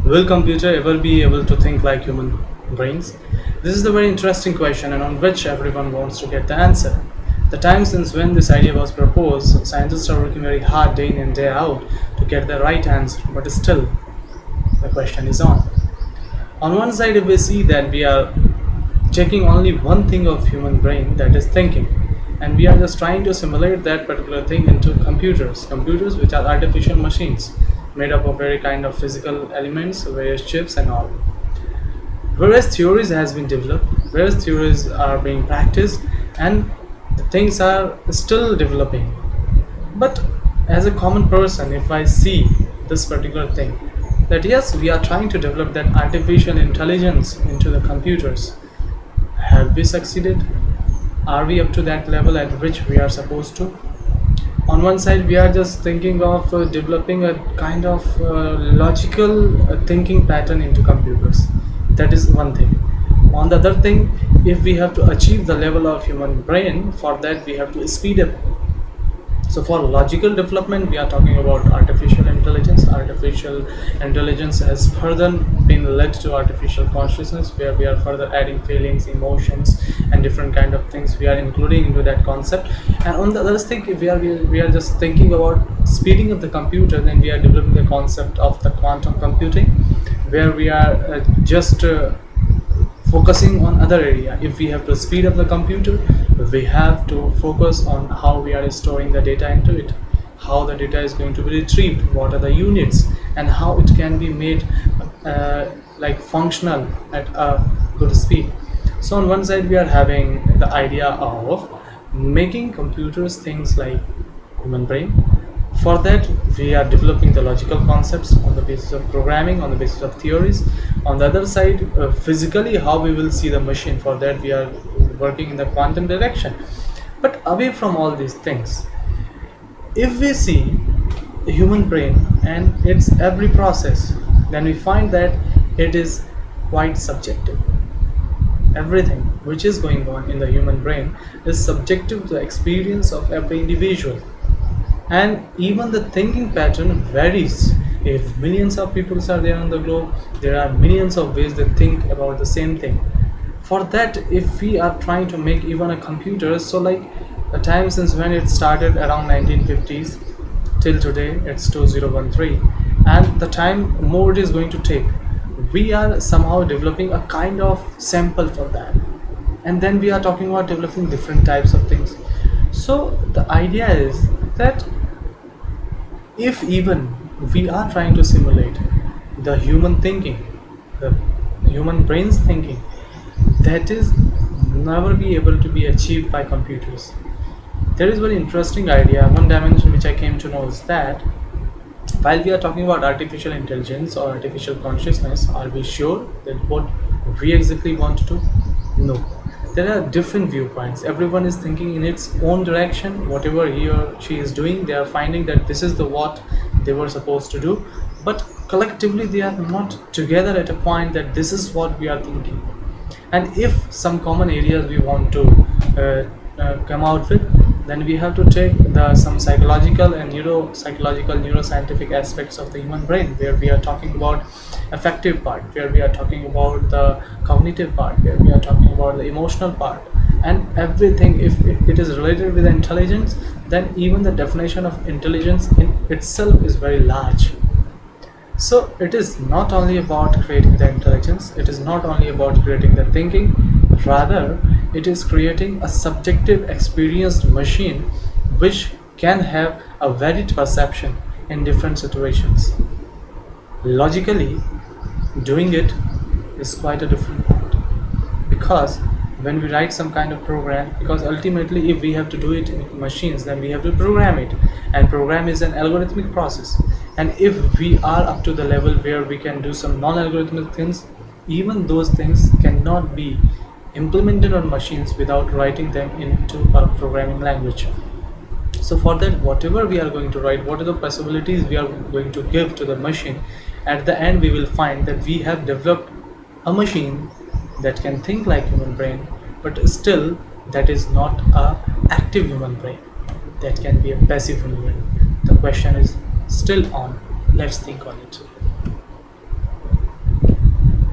Will computer ever be able to think like human brains? This is the very interesting question and on which everyone wants to get the answer. The time since when this idea was proposed, scientists are working very hard day in and day out to get the right answer, but still the question is on. On one side, if we see that we are checking only one thing of human brain, that is thinking, and we are just trying to simulate that particular thing into computers which are artificial machines made up of very kind of physical elements, various chips and all. Various theories has been developed, various theories are being practiced, and the things are still developing. But as a common person, if I see this particular thing, that yes, we are trying to develop that artificial intelligence into the computers, have we succeeded? Are we up to that level at which we are supposed to? On one side, we are just thinking of developing a kind of logical thinking pattern into computers. That is one thing. On the other thing, if we have to achieve the level of human brain, for that we have to speed up. So for logical development, we are talking about artificial intelligence. Artificial intelligence has further been led to artificial consciousness, where we are further adding feelings, emotions, and different kind of things we are including into that concept. And on the other thing, if we are just thinking about speeding up the computer, then we are developing the concept of the quantum computing, where we are just focusing on other area. If we have to speed up the computer, we have to focus on how we are storing the data into it, how the data is going to be retrieved, what are the units, and how it can be made like functional at a good speed. So on one side, we are having the idea of making computers things like human brain. For that, we are developing the logical concepts on the basis of programming, on the basis of theories. On the other side, physically, how we will see the machine. For that, we are working in the quantum direction. But away from all these things, if we see the human brain and its every process, then we find that it is quite subjective. Everything which is going on in the human brain is subjective to the experience of every individual, and even the thinking pattern varies. If millions of people are there on the globe, there are millions of ways they think about the same thing. For that, if we are trying to make even a computer, so like the time since when it started around 1950s till today, it's 2013, and the time more it is going to take, we are somehow developing a kind of sample for that, and then we are talking about developing different types of things. So the idea is that if even we are trying to simulate the human thinking, the human brain's thinking, that is never be able to be achieved by computers. There is very interesting idea. One dimension which I came to know is that while we are talking about artificial intelligence or artificial consciousness, are we sure that what we exactly want to do? No. There are different viewpoints. Everyone is thinking in its own direction. Whatever he or she is doing, they are finding that this is the what they were supposed to do. But collectively, they are not together at a point that this is what we are thinking. And if some common areas we want to come out with, then we have to take the some psychological and neuropsychological neuroscientific aspects of the human brain, where we are talking about affective part, where we are talking about the cognitive part, where we are talking about the emotional part, and everything. If it is related with intelligence, then even the definition of intelligence in itself is very large. So it is not only about creating the intelligence, it is not only about creating the thinking, rather it is creating a subjective experienced machine which can have a varied perception in different situations. Logically, doing it is quite a different part, because when we write some kind of program, because ultimately if we have to do it in machines, then we have to program it, and program is an algorithmic process. And if we are up to the level where we can do some non-algorithmic things, even those things cannot be implemented on machines without writing them into a programming language. So for that, whatever we are going to write, what are the possibilities we are going to give to the machine, at the end we will find that we have developed a machine that can think like human brain, but still that is not a active human brain, that can be a passive human brain. The question is still on. Let's think on it.